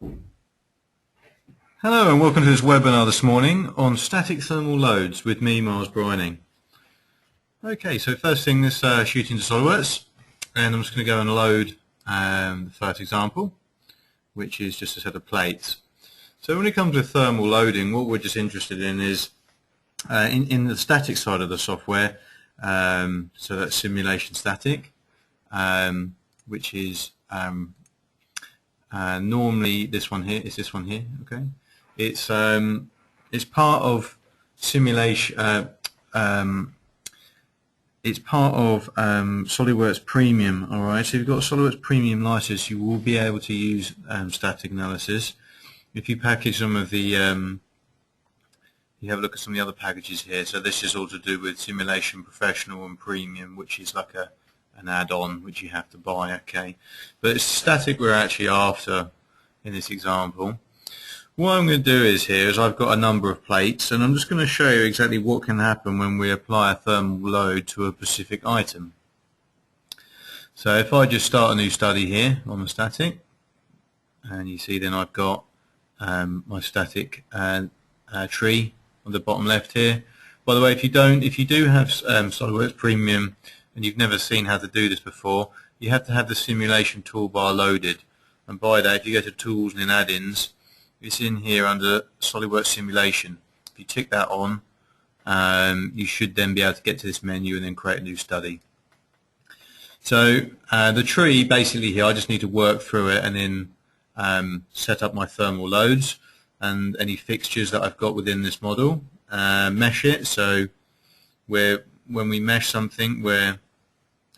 Hello and welcome to this webinar this morning on static thermal loads with me, Miles Brining. Okay, so first thing, let's shoot into SolidWorks, and I'm just going to go and load the first example, which is just a set of plates. So when it comes to thermal loading, what we're just interested in is in the static side of the software, so that's simulation static, which is normally this one here, is this one here, okay? It's part of simulation. It's part of SolidWorks Premium. All right. So if you've got a SolidWorks Premium license, you will be able to use static analysis. If you package some of the, you have a look at some of the other packages here. So this is all to do with Simulation Professional and Premium, which is like an add-on which you have to buy. Okay. But it's static we're actually after in this example. What I'm going to do is I've got a number of plates, and I'm just going to show you exactly what can happen when we apply a thermal load to a specific item. So if I just start a new study here on the static, and you see then I've got my static tree on the bottom left here. By the way, if you do have SolidWorks Premium and you've never seen how to do this before, you have to have the simulation toolbar loaded. And by that, if you go to Tools and then Add-ins, it's in here under SolidWorks Simulation. If you tick that on, you should then be able to get to this menu and then create a new study. So the tree, basically here, I just need to work through it and then set up my thermal loads and any fixtures that I've got within this model, mesh it. So when we mesh something, we're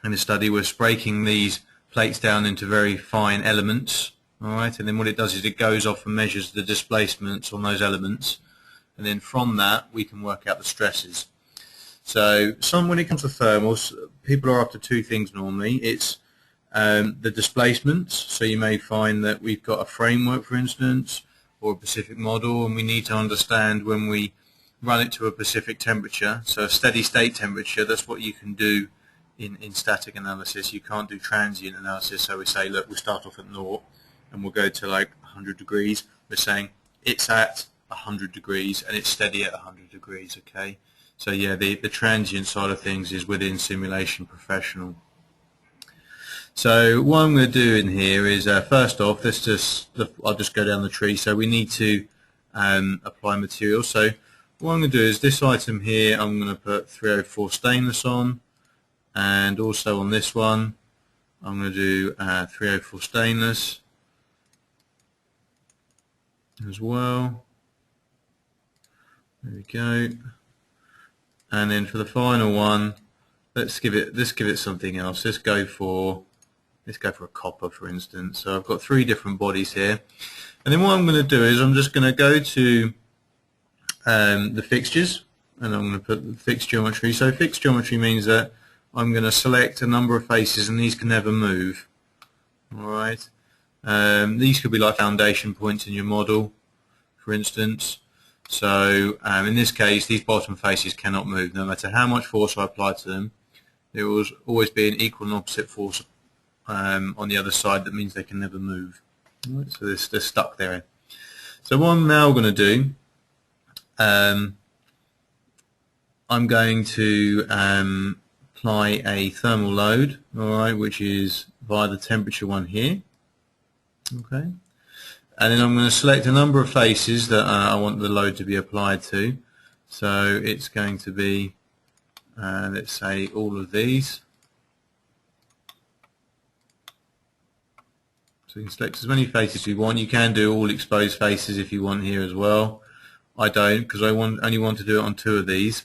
in the study, we're breaking these plates down into very fine elements. All right, and then what it does is it goes off and measures the displacements on those elements, and then from that we can work out the stresses. So when it comes to thermals, people are after two things normally. It's the displacements, so you may find that we've got a framework, for instance, or a specific model, and we need to understand when we run it to a specific temperature, so a steady state temperature. That's what you can do in static analysis. You can't do transient analysis, so we say, look, we'll start off at 0 and we'll go to like 100 degrees. We're saying it's at 100 degrees and it's steady at 100 degrees, okay? So yeah, the transient side of things is within Simulation Professional. So what I'm going to do in here is, first off, I'll just go down the tree. So we need to apply material. So what I'm going to do is this item here, I'm going to put 304 stainless on, and also on this one, I'm going to do 304 stainless as well. There we go. And then for the final one, let's give it something else. Let's go for a copper, for instance. So I've got 3 different bodies here. And then what I'm going to do is I'm just going to go to the fixtures, and I'm going to put the fixed geometry. So fixed geometry means that I'm going to select a number of faces, and these can never move. All right. These could be like foundation points in your model, for instance. So in this case, these bottom faces cannot move. No matter how much force I apply to them, there will always be an equal and opposite force on the other side. That means they can never move. All right, so they're stuck there. So what I'm now going to do, I'm going to apply a thermal load, all right, which is via the temperature one here. Okay, and then I'm going to select a number of faces that I want the load to be applied to. So it's going to be, let's say, all of these. So you can select as many faces as you want. You can do all exposed faces if you want here as well. I don't, because I only want to do it on 2 of these.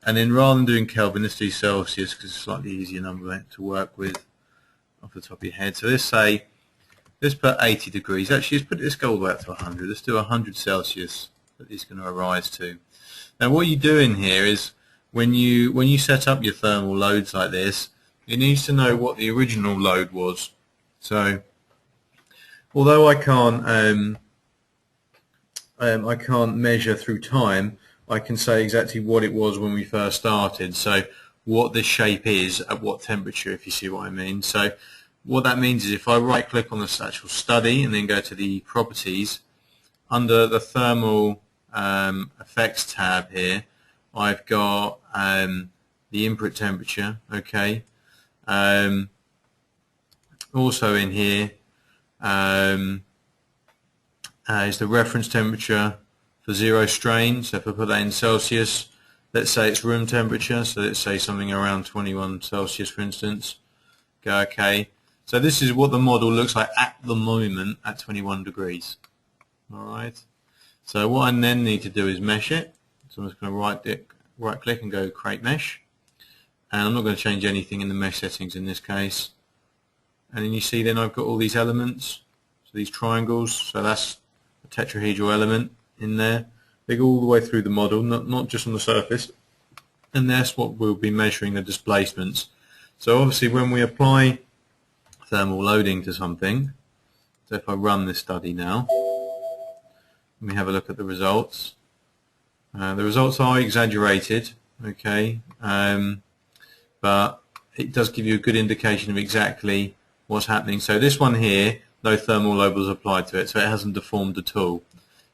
And then rather than doing Kelvin, let's do Celsius, because it's a slightly easier number to work with off the top of your head. So let's put 80 degrees. Actually, let's go all the way up to 100. Let's do 100 Celsius that it's going to arise to. Now, what you do in here is when you set up your thermal loads like this, it needs to know what the original load was. So, although I can't measure through time, I can say exactly what it was when we first started. So what this shape is at what temperature, if you see what I mean. So what that means is if I right click on this actual study and then go to the properties, under the thermal effects tab here, I've got the input temperature, okay. Also in here is the reference temperature for zero strain. So if I put that in Celsius, let's say it's room temperature, so let's say something around 21 Celsius for instance. Go OK. So this is what the model looks like at the moment at 21 degrees. Alright. So what I then need to do is mesh it. So I'm just going to right click and go create mesh. And I'm not going to change anything in the mesh settings in this case. And then you see then I've got all these elements, so these triangles, so that's a tetrahedral element in there. They go all the way through the model, not just on the surface. And that's what we'll be measuring the displacements. So obviously when we apply thermal loading to something, so if I run this study now, let me have a look at the results. The results are exaggerated, okay, but it does give you a good indication of exactly what's happening. So this one here, no thermal load was applied to it, so it hasn't deformed at all.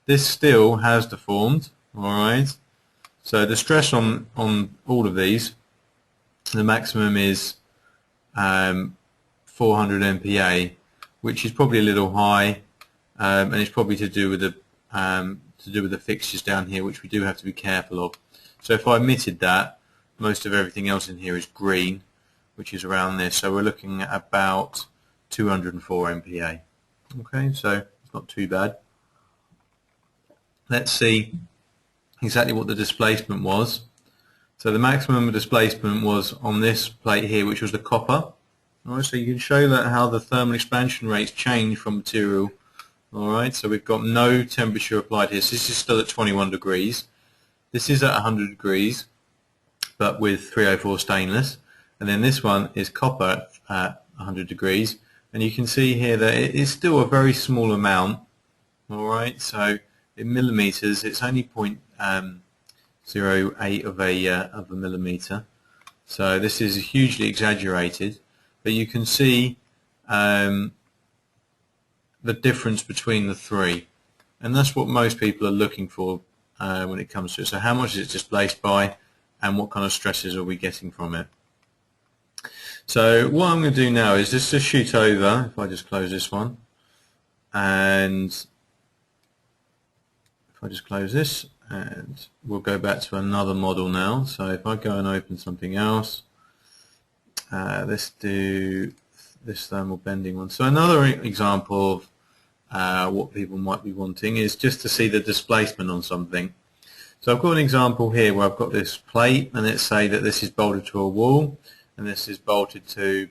This still has deformed, alright. So the stress on all of these, the maximum is 400 MPa, which is probably a little high, and it's probably to do with the fixtures down here, which we do have to be careful of. So if I omitted that, most of everything else in here is green, which is around this. So we're looking at about 204 MPa. Okay, so it's not too bad. Let's see exactly what the displacement was. So the maximum displacement was on this plate here, which was the copper. Alright, so you can show that how the thermal expansion rates change from material. Alright, so we've got no temperature applied here. So this is still at 21 degrees. This is at 100 degrees, but with 304 stainless. And then this one is copper at 100 degrees. And you can see here that it is still a very small amount. Alright, so in millimeters, it's only 0.08 of a millimeter. So this is hugely exaggerated. But you can see the difference between the three. And that's what most people are looking for when it comes to it. So how much is it displaced by, and what kind of stresses are we getting from it? So what I'm going to do now is just to shoot over, if I just close this one, and if I just close this, and we'll go back to another model now. So if I go and open something else, let's do this thermal bending one. So another example of what people might be wanting is just to see the displacement on something. So I've got an example here where I've got this plate, and let's say that this is bolted to a wall, and this is bolted to,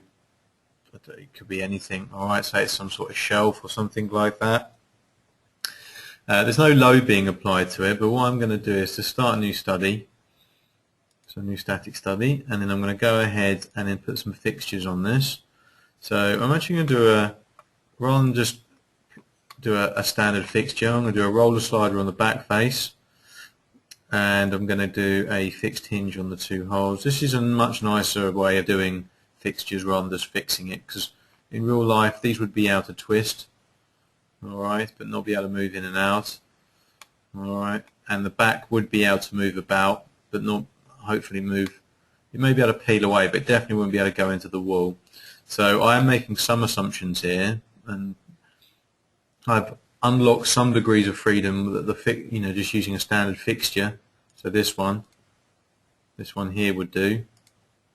it could be anything, alright, say it's some sort of shelf or something like that. There's no load being applied to it, but what I'm going to do is to start a new study, so a new static study, and then I'm going to go ahead and then put some fixtures on this. So I'm actually going to do rather than just do a standard fixture, I'm going to do a roller slider on the back face, and I'm going to do a fixed hinge on the two holes. This is a much nicer way of doing fixtures rather than just fixing it, because in real life these would be able to twist, alright, but not be able to move in and out, alright, and the back would be able to move about, but not hopefully move. It may be able to peel away, but definitely wouldn't be able to go into the wall. So I am making some assumptions here, and I've unlocked some degrees of freedom that just using a standard fixture. So this one here would do,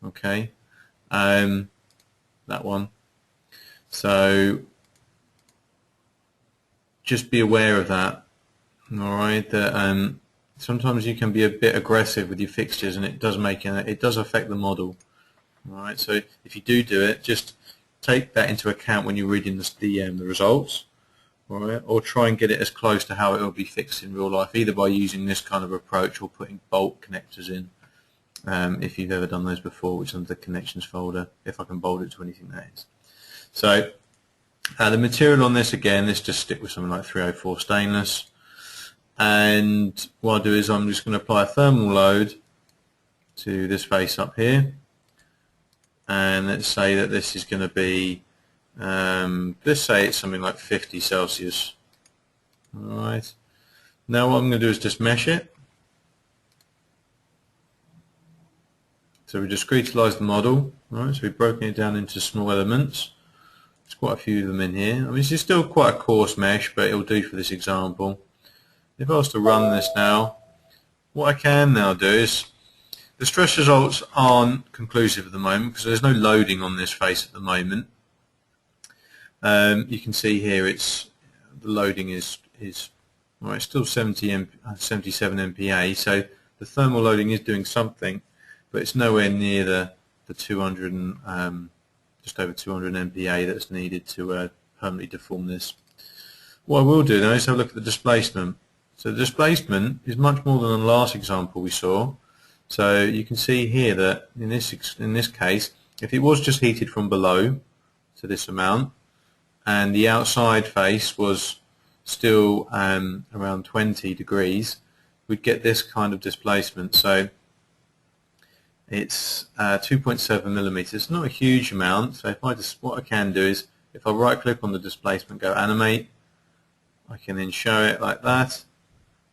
okay, that one. So just be aware of that, alright, that sometimes you can be a bit aggressive with your fixtures, and it does affect the model. Alright, so if you do it, just take that into account when you're reading the results, alright, or try and get it as close to how it will be fixed in real life, either by using this kind of approach or putting bolt connectors in, if you've ever done those before, which is under the connections folder, if I can bolt it to anything that is. So the material on this, again, let's just stick with something like 304 stainless, and what I'll do is I'm just going to apply a thermal load to this face up here, and let's say that this is going to be Let's say it's something like 50 Celsius. Alright, now what I'm going to do is just mesh it. So we discretized the model. Alright, so we've broken it down into small elements. There's quite a few of them in here. I mean, this is still quite a coarse mesh, but it'll do for this example. If I was to run this now, what I can now do is, the stress results aren't conclusive at the moment because there's no loading on this face at the moment. You can see here the loading is well, it's still 77 MPa, so the thermal loading is doing something, but it's nowhere near the 200 and, just over 200 MPa that's needed to permanently deform this. What I will do now is have a look at the displacement. So the displacement is much more than the last example we saw. So you can see here that in this case, if it was just heated from below to this amount, and the outside face was still around 20 degrees, we'd get this kind of displacement. So it's 2.7 millimeters, not a huge amount. So if what I can do is, if I right click on the displacement, go animate, I can then show it like that.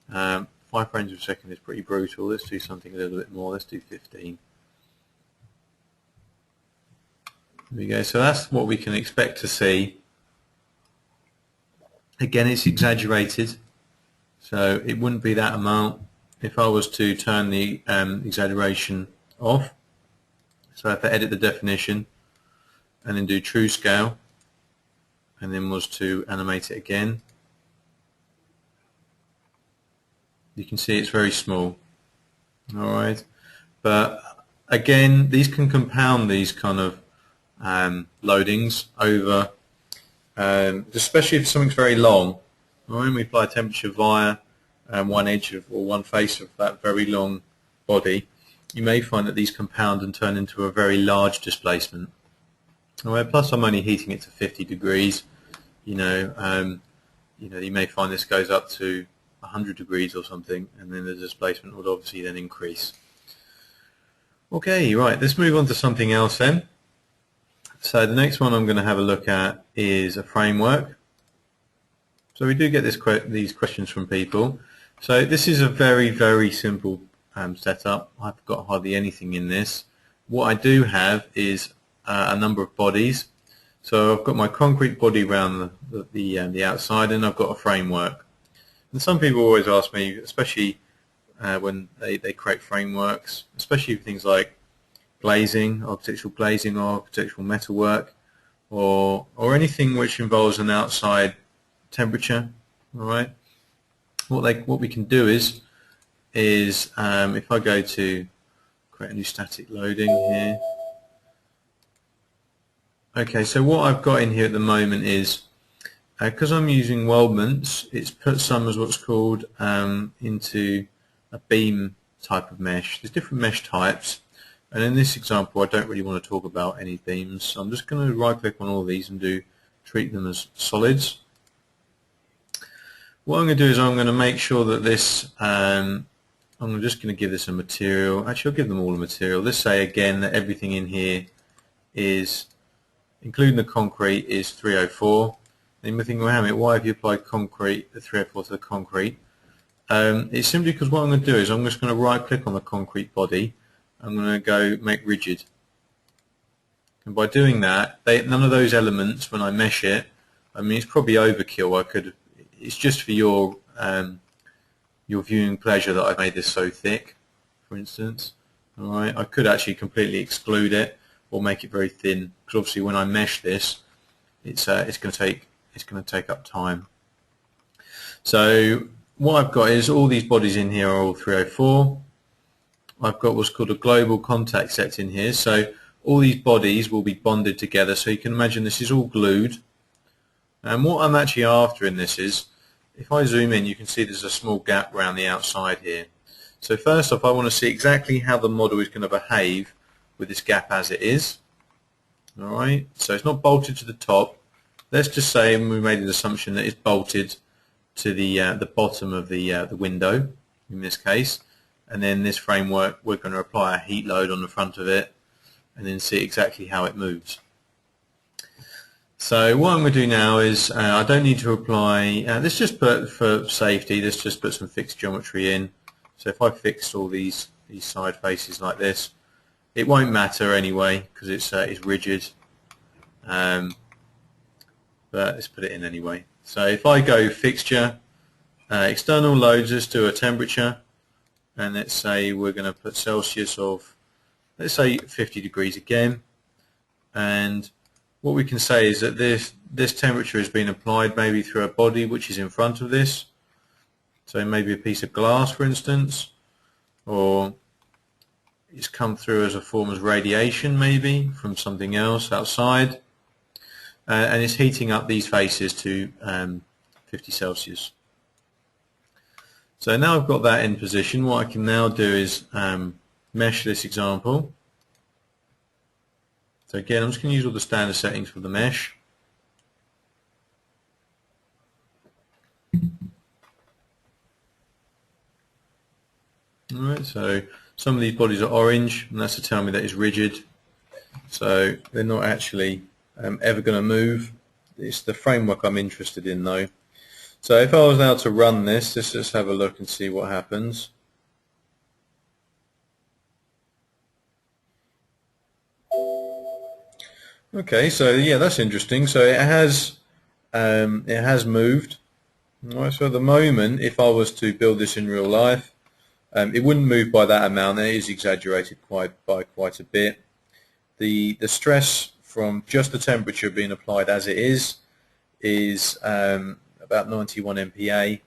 5 frames per second is pretty brutal. Let's do something a little bit more. Let's do 15. There we go. So that's what we can expect to see. Again, it's exaggerated, so it wouldn't be that amount if I was to turn the exaggeration off. So if I edit the definition and then do true scale and then was to animate it again, you can see it's very small. Alright, but again, these can compound these kind of loadings over, especially if something's very long. Alright, we apply temperature via one edge of, or one face of that very long body, you may find that these compound and turn into a very large displacement. Alright, plus I'm only heating it to 50 degrees. You may find this goes up to 100 degrees or something, and then the displacement would obviously then increase. Okay, right, let's move on to something else then. So the next one I'm going to have a look at is a framework. So we do get these questions from people. So this is a very, very simple setup. I've got hardly anything in this. What I do have is a number of bodies. So I've got my concrete body around the outside, and I've got a framework. And some people always ask me, especially when they create frameworks, especially for things like glazing, architectural or architectural metalwork, or anything which involves an outside temperature. All right. What we can do is if I go to create a new static loading here. Okay, so what I've got in here at the moment is, because I'm using weldments, it's put some as what's called into a beam type of mesh. There's different mesh types, and in this example I don't really want to talk about any beams, so I'm just going to right click on all these and treat them as solids. What I'm going to do is I'm going to make sure that this, I'm just going to give this a material. Actually, I'll give them all a material. Let's say again that everything in here is, including the concrete, is 304. Then you're thinking, well, why have you applied concrete, the 304 to the concrete? It's simply because what I'm going to do is I'm just going to right click on the concrete body. I'm going to go make rigid. And by doing that, none of those elements, when I mesh it, I mean, it's probably overkill. It's just for your viewing pleasure that I've made this so thick, for instance. All right, I could actually completely exclude it or make it very thin, because obviously when I mesh this, it's going to take up time. So what I've got is all these bodies in here are all 304. I've got what's called a global contact set in here. So all these bodies will be bonded together. So you can imagine this is all glued. And what I'm actually after in this is, if I zoom in, you can see there's a small gap around the outside here. So first off, I want to see exactly how the model is going to behave with this gap as it is. All right. So it's not bolted to the top. Let's just say we made an assumption that it's bolted to the bottom of the window in this case, and then this framework, we're going to apply a heat load on the front of it and then see exactly how it moves. So So what I'm going to do now is I don't need to apply, let's just put, for safety, let's just put some fixed geometry in. So if I fixed all these side faces like this, it won't matter anyway because it's rigid. But let's put it in anyway. So if I go fixture, external loads, let's do a temperature, and let's say we're going to put Celsius of, let's say 50 degrees again, and what we can say is that this temperature has been applied maybe through a body which is in front of this, so maybe a piece of glass for instance, or it's come through as a form of radiation maybe from something else outside, and it's heating up these faces to 50 Celsius. So now I've got that in position, what I can now do is mesh this example. So again, I'm just going to use all the standard settings for the mesh. Alright, so some of these bodies are orange, and that's to tell me that it's rigid. So they're not actually ever going to move. It's the framework I'm interested in though. So if I was now to run this, let's just have a look and see what happens. Okay, so yeah, that's interesting. So it has moved. All right, so at the moment, if I was to build this in real life, it wouldn't move by that amount. It is exaggerated by quite a bit. The stress from just the temperature being applied as it is about 91 MPa.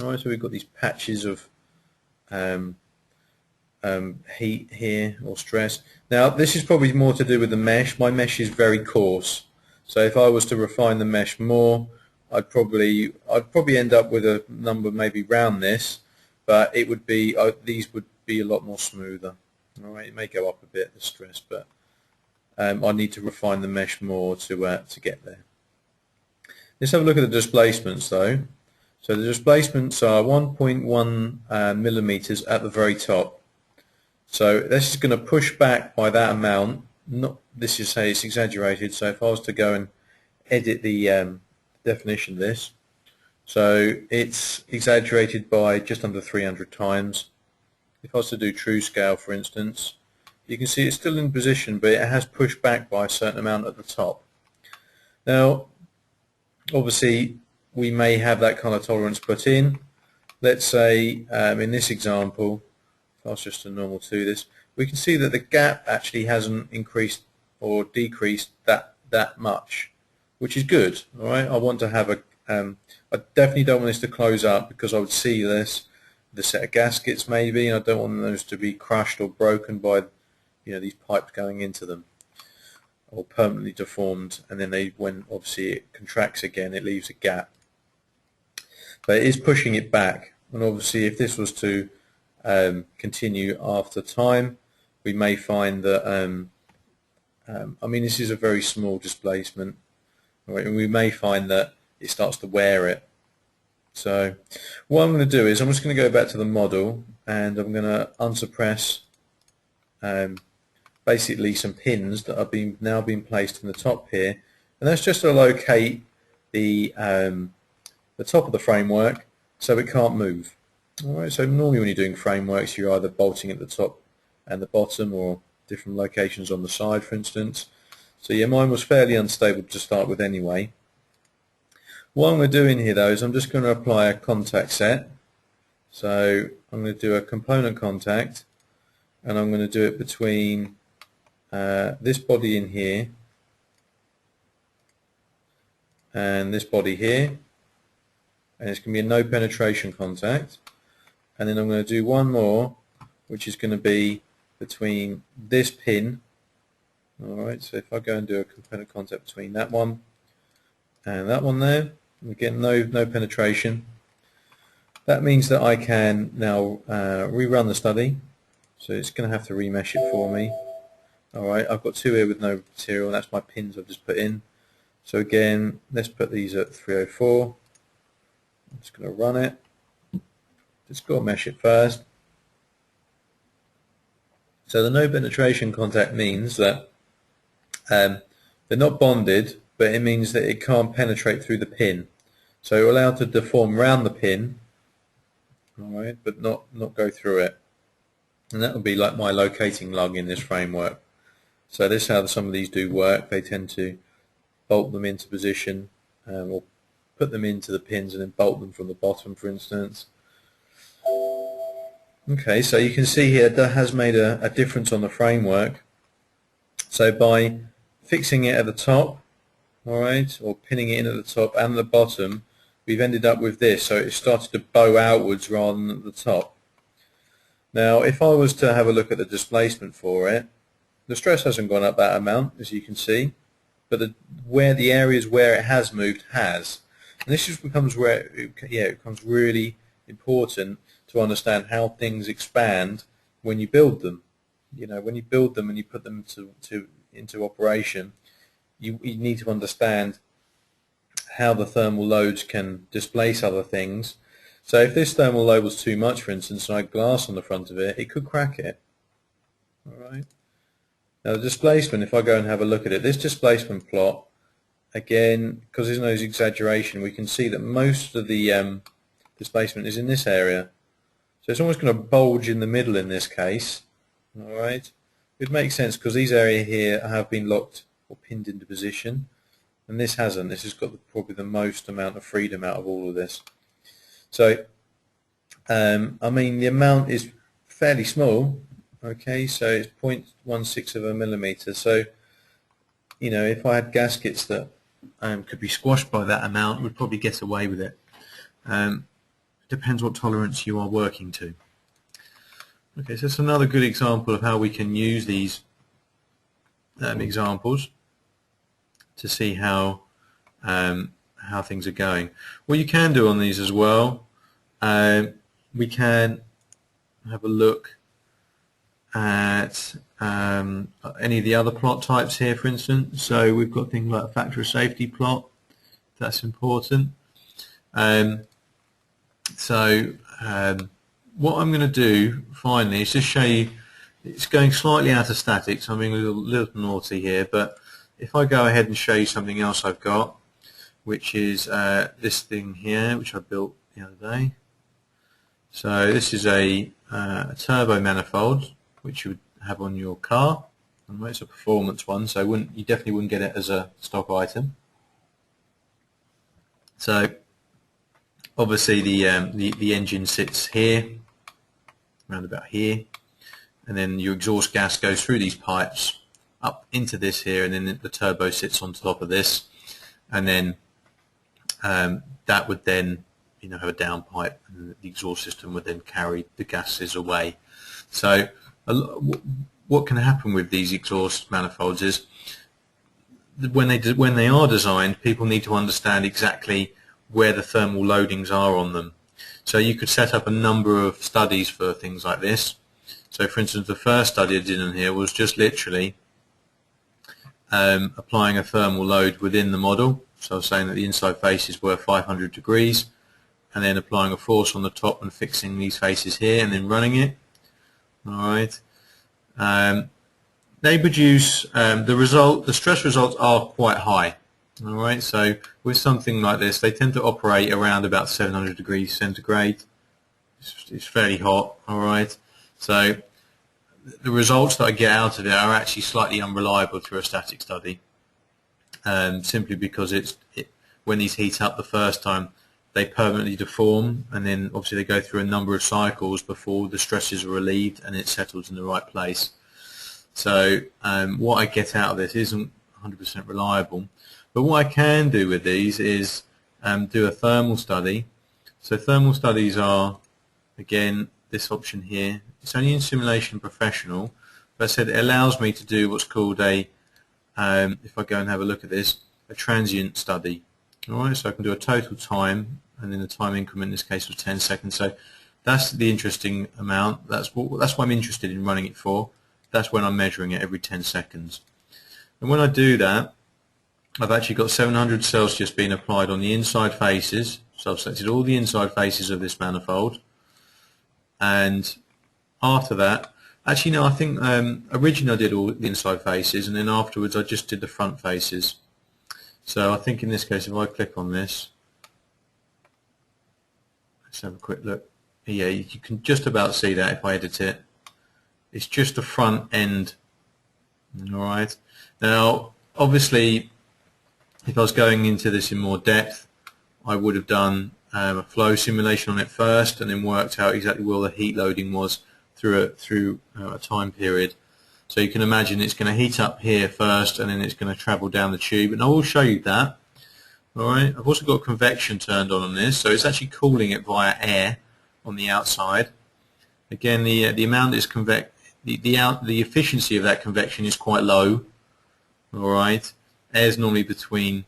All right, so we've got these patches of heat here, or stress. Now this is probably more to do with the mesh. My mesh is very coarse, so if I was to refine the mesh more, I'd probably end up with a number maybe round this, but it would be these would be a lot more smoother. All right, it may go up a bit, the stress, but I need to refine the mesh more to get there. Let's have a look at the displacements though. So the displacements are 1.1 millimeters at the very top. So this is going to push back by that amount. This is say it's exaggerated. So if I was to go and edit the definition of this, so it's exaggerated by just under 300 times. If I was to do true scale, for instance, you can see it's still in position, but it has pushed back by a certain amount at the top. Now, obviously, we may have that kind of tolerance put in. Let's say in this example, if I was just a normal 2 this, we can see that the gap actually hasn't increased or decreased that much, which is good. All right, I want to have a I definitely don't want this to close up because I would see this, the set of gaskets maybe, and I don't want those to be crushed or broken by these pipes going into them, or permanently deformed, and then when obviously it contracts again, it leaves a gap. But it is pushing it back, and obviously if this was to continue after time, we may find that I mean, this is a very small displacement, right, and we may find that it starts to wear it. So what I'm going to do is I'm just going to go back to the model, and I'm going to unsuppress basically some pins that are now being placed in the top here, and that's just to locate the top of the framework so it can't move. All right, so normally when you're doing frameworks, you're either bolting at the top and the bottom, or different locations on the side, for instance. So yeah, mine was fairly unstable to start with anyway. What I'm going to do in here though is I'm just going to apply a contact set. So I'm going to do a component contact, and I'm going to do it between this body in here and this body here, and it's going to be a no penetration contact. And then I'm going to do one more, which is going to be between this pin. Alright, so if I go and do a component contact between that one and that one there, again no penetration, that means that I can now rerun the study. So it's going to have to remesh it for me. Alright, I've got 2 here with no material, and that's my pins I've just put in. So again, let's put these at 304. I'm just going to run it. Just got to mesh it first. So the no penetration contact means that they're not bonded, but it means that it can't penetrate through the pin. So you're allowed to deform around the pin, alright, but not go through it. And that would be like my locating lug in this framework. So this is how some of these do work. They tend to bolt them into position, or put them into the pins and then bolt them from the bottom, for instance. Okay, so you can see here that has made a difference on the framework. So by fixing it at the top, alright, or pinning it in at the top and the bottom, we've ended up with this. So it started to bow outwards rather than at the top. Now, if I was to have a look at the displacement for it, the stress hasn't gone up that amount, as you can see, but the areas where it has moved has. And this just becomes where it becomes really important to understand how things expand when you build them. You know, when you build them and you put them into operation, you need to understand how the thermal loads can displace other things. So if this thermal load was too much, for instance, and I had glass on the front of it, it could crack it. Alright. Now the displacement, if I go and have a look at it, this displacement plot, again, because there's no exaggeration, we can see that most of the displacement is in this area. So it's almost going to bulge in the middle in this case. Alright. It makes sense because these areas here have been locked or pinned into position, and this hasn't. This has got probably the most amount of freedom out of all of this. So, I mean, the amount is fairly small, okay, so it's 0.16 of a millimeter. So, you know, if I had gaskets that could be squashed by that amount, we'd probably get away with it. Depends what tolerance you are working to. Okay, so it's another good example of how we can use these examples to see how things are going. What you can do on these as well, we can have a look at any of the other plot types here, for instance. So we've got things like a factor of safety plot. That's important. What I'm going to do finally is just show you, it's going slightly out of static, so I'm being a little naughty here, but if I go ahead and show you something else I've got, which is this thing here, which I built the other day. So this is a turbo manifold, which you would have on your car. And it's a performance one, so you definitely wouldn't get it as a stock item. So obviously the engine sits here, around about here, and then your exhaust gas goes through these pipes up into this here, and then the turbo sits on top of this, and then that would then, you know, have a downpipe, and the exhaust system would then carry the gases away. So what can happen with these exhaust manifolds is when they are designed, people need to understand exactly where the thermal loadings are on them. So you could set up a number of studies for things like this. So for instance, the first study I did in here was just literally applying a thermal load within the model. So I was saying that the inside faces were 500 degrees, and then applying a force on the top and fixing these faces here, and then running it. Alright. They produce the stress results are quite high. Alright, so with something like this, they tend to operate around about 700 degrees centigrade. It's fairly hot. Alright, so the results that I get out of it are actually slightly unreliable through a static study, simply because when these heat up the first time, they permanently deform, and then obviously they go through a number of cycles before the stresses are relieved and it settles in the right place. So what I get out of this isn't 100% reliable, but what I can do with these is do a thermal study. So thermal studies are, again, this option here. It's only in Simulation Professional, but I said it allows me to do what's called a, if I go and have a look at this, a transient study. Alright, so I can do a total time, and then the time increment in this case was 10 seconds. So that's the interesting amount. That's what I'm interested in running it for. That's when I'm measuring it every 10 seconds. And when I do that, I've actually got 700 Celsius being applied on the inside faces. So I've selected all the inside faces of this manifold. And after that, actually no, I think originally I did all the inside faces, and then afterwards I just did the front faces. So I think in this case, if I click on this, let's have a quick look. Yeah, you can just about see that if I edit it. It's just the front end. Alright. Now, obviously, if I was going into this in more depth, I would have done a flow simulation on it first and then worked out exactly where the heat loading was through a time period. So you can imagine it's going to heat up here first and then it's going to travel down the tube, and I will show you that. Alright, I've also got convection turned on this, so it's actually cooling it via air on the outside. Again, the amount is the efficiency of that convection is quite low. Alright, air is normally between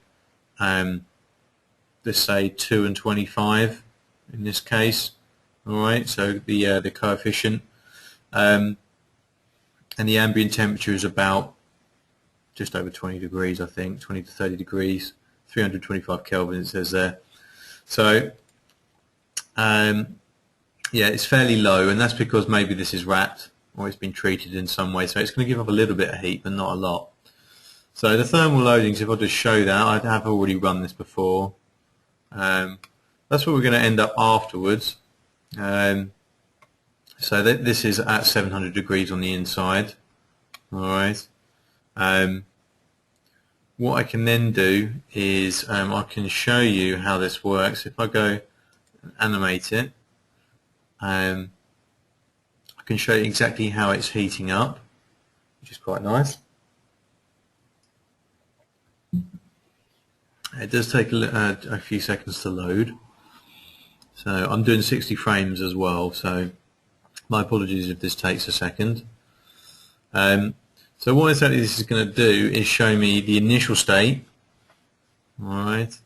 let's say 2 and 25 in this case. Alright, so the coefficient, and the ambient temperature is about just over 20 degrees, I think, 20 to 30 degrees, 325 Kelvin it says there. So yeah, it's fairly low, and that's because maybe this is wrapped or it's been treated in some way, so it's going to give up a little bit of heat but not a lot. So the thermal loadings, if I just show that, I have already run this before. That's what we're going to end up afterwards. So this is at 700 degrees on the inside. Alright. What I can then do is I can show you how this works. If I go and animate it, I can show you exactly how it's heating up, which is quite nice. It does take a few seconds to load. So I'm doing 60 frames as well, so my apologies if this takes a second. So what exactly this is going to do is show me the initial state. Alright.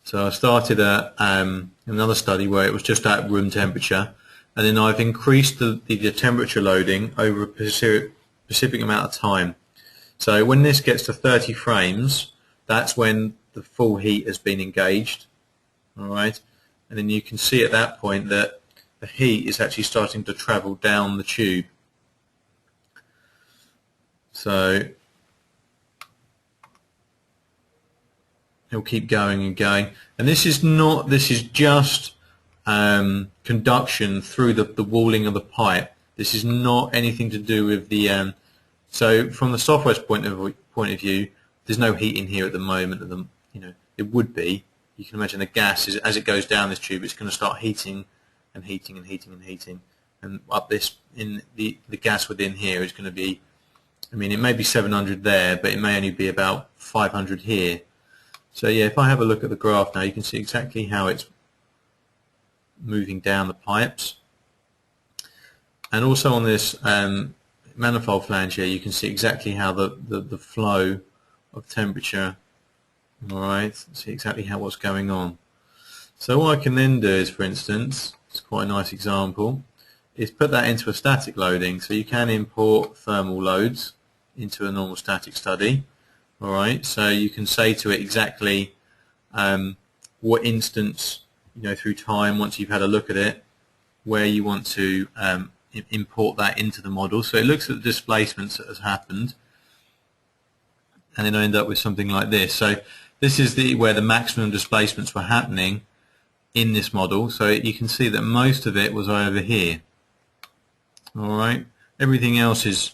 So I started at another study where it was just at room temperature, and then I've increased the temperature loading over a specific amount of time. So when this gets to 30 frames, that's when the full heat has been engaged. Alright. And then you can see at that point that the heat is actually starting to travel down the tube. So it'll keep going and going. And this is just conduction through the walling of the pipe. This is not anything to do with the so from the software's point of view, there's no heat in here at the moment. It would be. You can imagine the gas, as it goes down this tube, it's going to start heating and heating and heating and heating, and up this in the gas within here is going to be, I mean, it may be 700 there, but it may only be about 500 here. So yeah, if I have a look at the graph now, you can see exactly how it's moving down the pipes, and also on this manifold flange here, you can see exactly how the flow of temperature. Alright, see exactly what's going on. So what I can then do is, for instance, it's quite a nice example, is put that into a static loading. So you can import thermal loads into a normal static study. Alright, so you can say to it exactly what instance, through time, once you've had a look at it, where you want to import that into the model. So it looks at the displacements that has happened, and then I end up with something like this. So this is where the maximum displacements were happening in this model. So you can see that most of it was over here. Alright, everything else is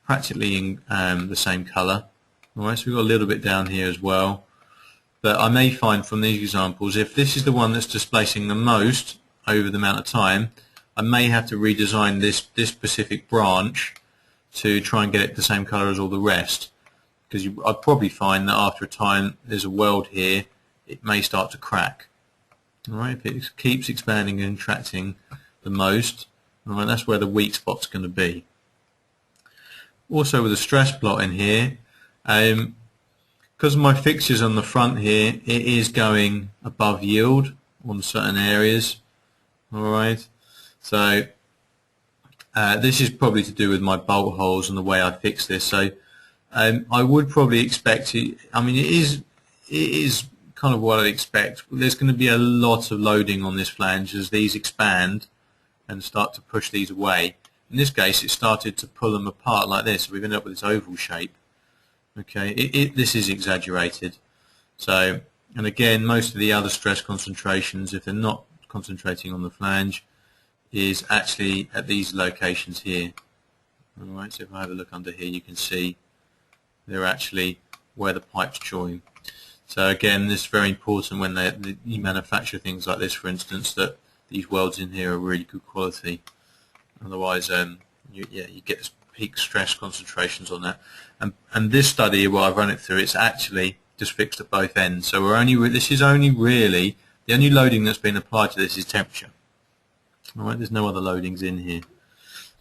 practically in the same color. Alright, so we've got a little bit down here as well. But I may find from these examples, if this is the one that's displacing the most over the amount of time, I may have to redesign this specific branch to try and get it the same color as all the rest. Because I'd probably find that after a time there's a weld here, it may start to crack. Alright, if it keeps expanding and contracting the most, alright, that's where the weak spot's going to be. Also with a stress plot in here, because my fixtures on the front here, it is going above yield on certain areas. Alright, so this is probably to do with my bolt holes and the way I fix this. So I would probably expect to, I mean, it is kind of what I'd expect. There's going to be a lot of loading on this flange as these expand and start to push these away. In this case, it started to pull them apart like this. So we've ended up with this oval shape. Okay, this is exaggerated. So, and again, most of the other stress concentrations, if they're not concentrating on the flange, is actually at these locations here. Alright, so if I have a look under here, you can see they're actually where the pipes join. So again, this is very important when you manufacture things like this, for instance, that these welds in here are really good quality. Otherwise, you get peak stress concentrations on that. And this study, while I've run it through, it's actually just fixed at both ends. So this is only really, the only loading that's been applied to this is temperature. Alright, there's no other loadings in here.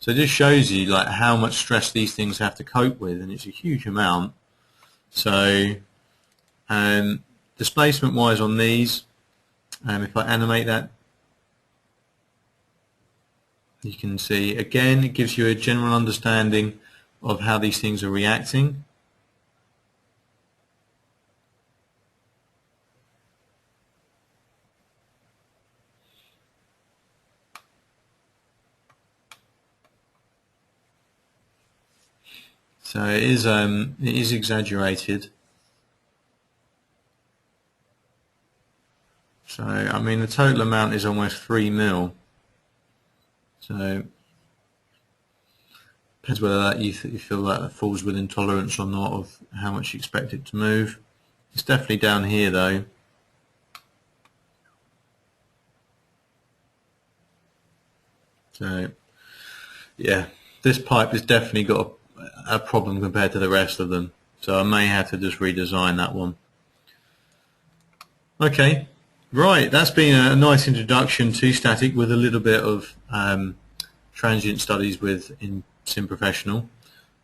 So it just shows you like how much stress these things have to cope with, and it's a huge amount. So displacement wise on these, if I animate that, you can see again it gives you a general understanding of how these things are reacting. So it is exaggerated. So I mean the total amount is almost 3 mil. So depends whether that you feel that falls within tolerance or not of how much you expect it to move. It's definitely down here though. So yeah, this pipe has definitely got a problem compared to the rest of them. So I may have to just redesign that one. Okay, right, that's been a nice introduction to static with a little bit of transient studies in Sim Professional.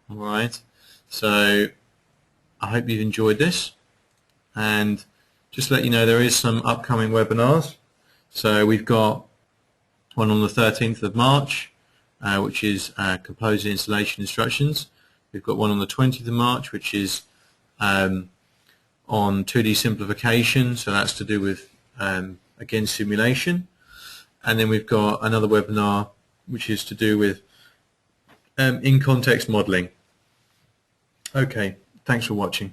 All right, so I hope you've enjoyed this, and just to let you know there is some upcoming webinars. So we've got one on the 13th of March, which is composer installation instructions. We've got one on the 20th of March, which is on 2D simplification, so that's to do with again simulation. And then we've got another webinar which is to do with in context modeling. Okay, thanks for watching.